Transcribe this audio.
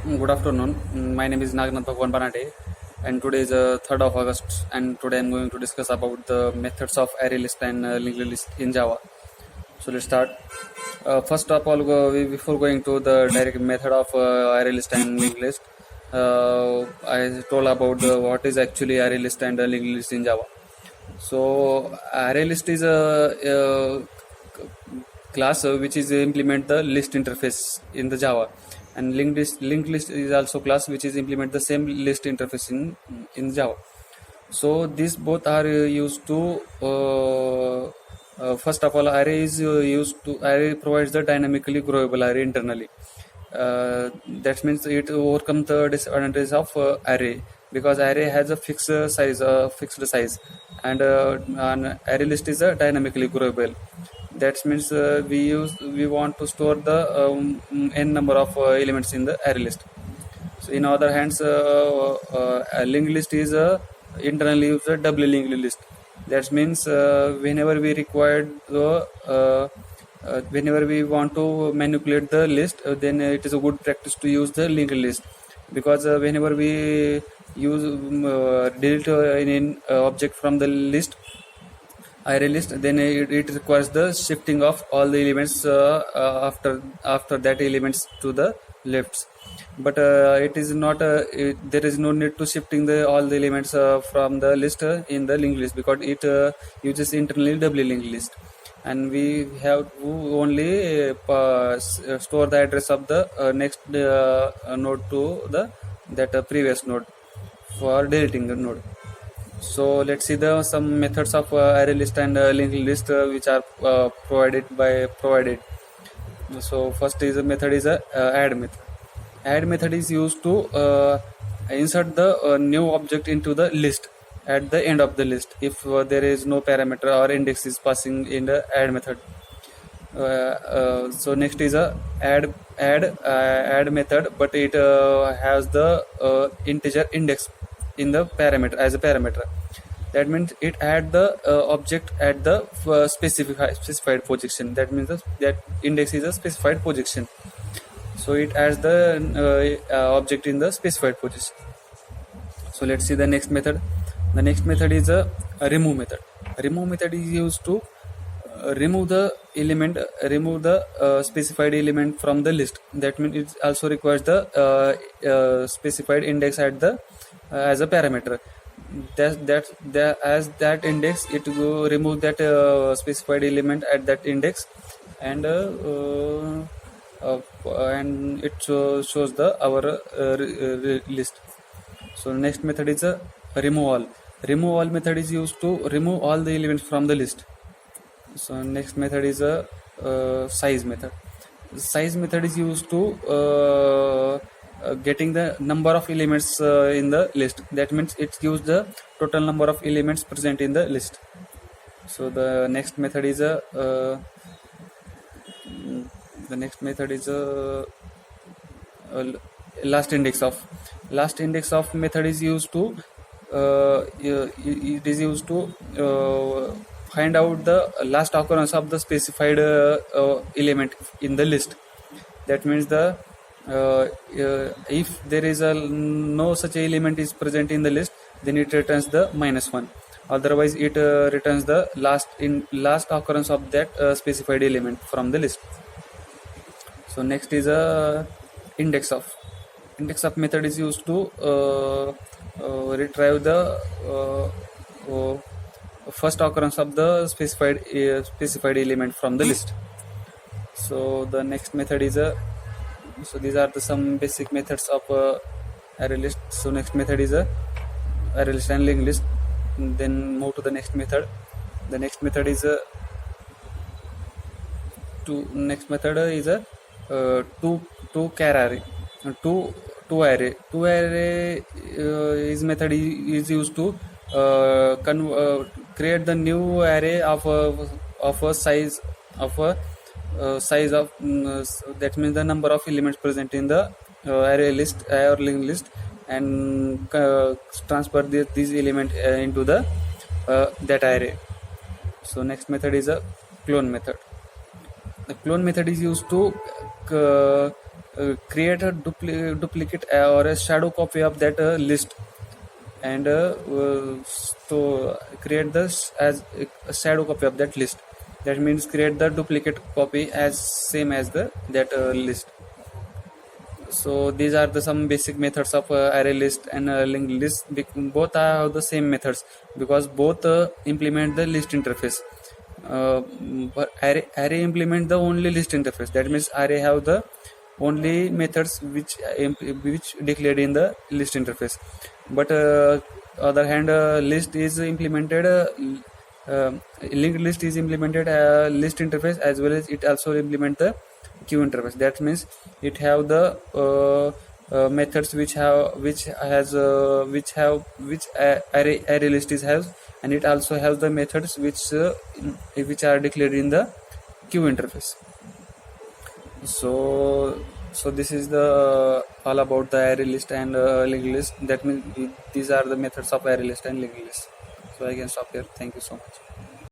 Good afternoon. My name is Nagnat Bhagwan Banate, and today is 3rd of August. And today I'm going to discuss about the methods of array list and linked list in Java. So let's start. First of all, before going to the direct method of array list and linked list, I told about what is actually array list and linked list in Java. So array list is a class which is implement the list interface in the Java, and linked list is also class which is implement the same list interface in Java. So these both are used to first of all, array is used to array provides the dynamically growable array internally. That means it overcomes the disadvantage of array, because array has a fixed size, and an array list is a dynamically growable. That means we want to store the n number of elements in the array list. So in other hands, a linked list is a internally used a doubly linked list. That means whenever we require whenever we want to manipulate the list, then it is a good practice to use the linked list, because whenever we use delete an object from the list, array list, then it requires the shifting of all the elements after that elements to the lefts. But it is not there is no need to shifting the all the elements from the list in the linked list, because it uses internally doubly linked list, and we have to only store the address of the next node to the previous node for deleting the node. So let's see the some methods of array list and linked list which are provided. So first is a method is a add method. Add method is used to insert the new object into the list at the end of the list if there is no parameter or index is passing in the add method. So next is a add method, but it has the integer index in the parameter as a parameter. That means it add the object at the specified position. That means that index is a specified position, so it adds the object in the specified position. So let's see the next method. The next method is a remove method. Remove method is used to remove the specified element from the list. That means it also requires the specified index at the as a parameter. As that index, it will remove that specified element at that index, and it shows the our list. So next method is a remove all. Remove all method is used to remove all the elements from the list. So next method is a size method. Size method is used to getting the number of elements in the list. That means it gives the total number of elements present in the list. So the next method is a last index of. Last index of method is used to it is used to find out the last occurrence of the specified element in the list. That means the if there is no such element is present in the list, then it returns the -1. Otherwise, it returns the last occurrence of that specified element from the list. So next is a index of. Index of method is used to retrieve the first occurrence of the specified element from the list. So the next method is a so these are the some basic methods of array list. So next method is a array list and linked list. Then move to the next method. The next method is a two-char array. Two array is method is used to create the new array of a size of that means the number of elements present in the array list or linked list, and transfer these element into the that array. So next method is a clone method. The clone method is used to create a duplicate or a shadow copy of that list, and so create this as a shadow copy of that list. That means create the duplicate copy as same as the that list. So these are the some basic methods of array list and linked list. Both are the same methods because both implement the list interface. But array implement the only list interface. That means array have the only methods which declared in the list interface. But other hand, list is implemented. Linked list is implemented list interface as well as it also implement the queue interface. That means it have the methods which array list is has, and it also has the methods which are declared in the queue interface. So this is the all about the array list and linked list. That means these are the methods of array list and linked list. So I can stop here. Thank you so much.